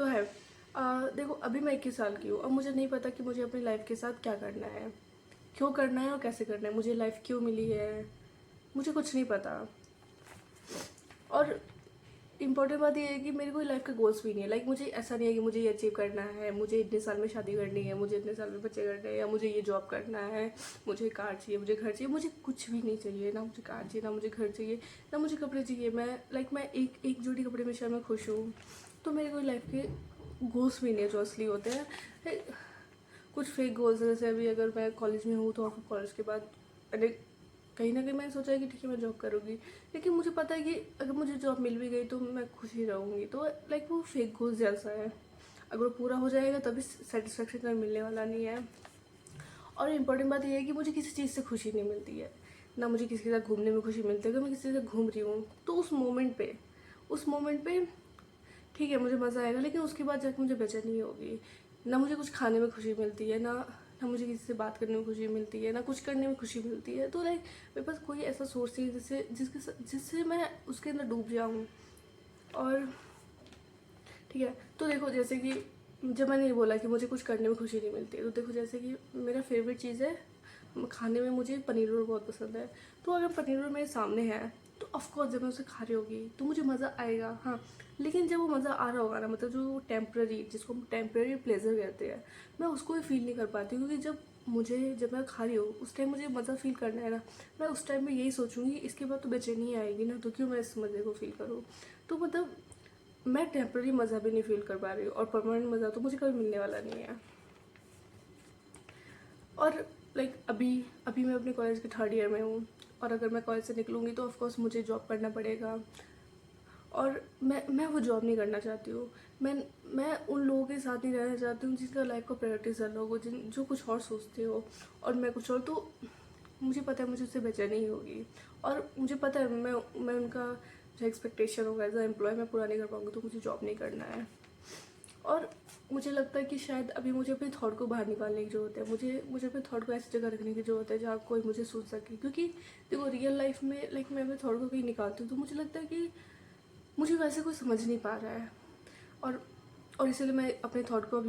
तो है। देखो अभी मैं 21 साल की हूँ और मुझे नहीं पता कि मुझे अपनी लाइफ के साथ क्या करना है, क्यों करना है और कैसे करना है, मुझे लाइफ क्यों मिली है, मुझे कुछ नहीं पता। और इम्पोर्टेंट बात ये है कि मेरे कोई लाइफ का गोल्स भी नहीं है। लाइक मुझे ऐसा नहीं है कि मुझे ये अचीव करना है, मुझे इतने साल में शादी करनी है, मुझे इतने साल में बच्चे करने हैं, या मुझे ये जॉब करना है, मुझे कार चाहिए, मुझे घर चाहिए। मुझे कुछ भी नहीं चाहिए, ना मुझे कार चाहिए, ना मुझे घर चाहिए, ना मुझे कपड़े चाहिए। मैं एक एक जोड़ी कपड़े में शायद मैं खुश हूँ। तो मेरे कोई लाइफ के गोल्स भी नहीं है जो असली होते हैं। कुछ फेक गोल्स हैं, जैसे अभी अगर मैं कॉलेज में हूँ तो फिर कॉलेज के बाद मैंने कहीं ना कहीं मैंने सोचा है कि ठीक है मैं जॉब करूँगी, लेकिन मुझे पता है कि अगर मुझे जॉब मिल भी गई तो मैं खुश ही रहूँगी। तो लाइक वो फेक गोल्स जैसा है, अगर वो पूरा हो जाएगा तभी सेटिस्फेक्शन मिलने वाला नहीं है। और इम्पोर्टेंट बात यह है कि मुझे किसी चीज़ से खुशी नहीं मिलती है, ना मुझे किसी के साथ घूमने में खुशी मिलती है। अगर मैं किसी के साथ घूम रही हूँ तो उस मोमेंट पे ठीक है मुझे मज़ा आएगा, लेकिन उसके बाद जाकर मुझे बेचैनी होगी। ना मुझे कुछ खाने में खुशी मिलती है, ना मुझे किसी से बात करने में खुशी मिलती है, ना कुछ करने में खुशी मिलती है। तो लाइक मेरे पास कोई ऐसा सोर्स नहीं है जिससे मैं उसके अंदर डूब जाऊँ। और ठीक है, तो देखो जैसे कि जब मैंने ये बोला कि मुझे कुछ करने में खुशी नहीं मिलती है, तो देखो जैसे कि मेरा फेवरेट चीज़ है खाने में, मुझे पनीर रोल बहुत पसंद है। तो अगर पनीर रोल मेरे सामने है तो ऑफकोर्स जब मैं उसे खा रही होगी तो मुझे मज़ा आएगा, हाँ। लेकिन जब वो मज़ा आ रहा होगा ना, मतलब जो टेम्प्रेरी, जिसको हम टेम्प्रेरी प्लेजर कहते हैं, मैं उसको भी फील नहीं कर पाती। क्योंकि जब मैं खा रही हूँ उस टाइम मुझे मज़ा फील करना है ना, मैं उस टाइम में यही सोचूंगी इसके बाद तो बेचैनी आएगी ना, तो क्यों मैं इस मज़े को फील करूँ। तो मतलब मैं टेम्प्रेरी मज़ा भी नहीं फील कर पा रही हूँ, और परमानेंट मज़ा तो मुझे कभी मिलने वाला नहीं है। और लाइक अभी अभी मैं अपने कॉलेज के थर्ड ईयर में हूँ, और अगर मैं कॉलेज से निकलूँगी तो ऑफकोर्स मुझे जॉब करना पड़ेगा। और मैं वो जॉब नहीं करना चाहती हूँ। मैं उन लोगों के साथ नहीं रहना चाहती हूँ जिनका लाइफ का प्रायोरिटीज़ अलग हो, जिन जो कुछ और सोचते हो और मैं कुछ और। तो मुझे पता है मुझे उससे बेचैनी ही होगी, और मुझे पता है मैं उनका जो एक्सपेक्टेशन होगा एज अ एम्प्लॉय मैं पूरा नहीं कर पाऊँगी, तो मुझे जॉब नहीं करना है। और मुझे लगता है कि शायद अभी मुझे अपने थॉट को बाहर निकालने की ज़रूरत है। मुझे अपने थॉट को ऐसी जगह रखने की ज़रूरत है जहाँ कोई मुझे सुन सके। क्योंकि देखो रियल लाइफ में लाइक मैं अपने थॉट को कहीं निकालती हूँ तो मुझे लगता है कि मुझे वैसे कोई समझ नहीं पा रहा है। और और इसलिए मैं अपने थॉट को अब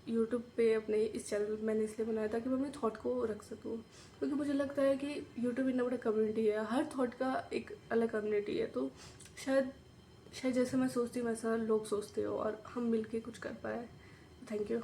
यूट्यूब पे अपने इस चैनल मैंने इसलिए बनाया ताकि मैं अपने थॉट को रख सकूँ। क्योंकि मुझे लगता है कि यूट्यूब इतना बड़ा कम्युनिटी है, हर थॉट का एक अलग कम्युनिटी है। तो शायद शायद जैसे मैं सोचती हूँ वैसा लोग सोचते हो और हम मिलके कुछ कर पाए। Thank you.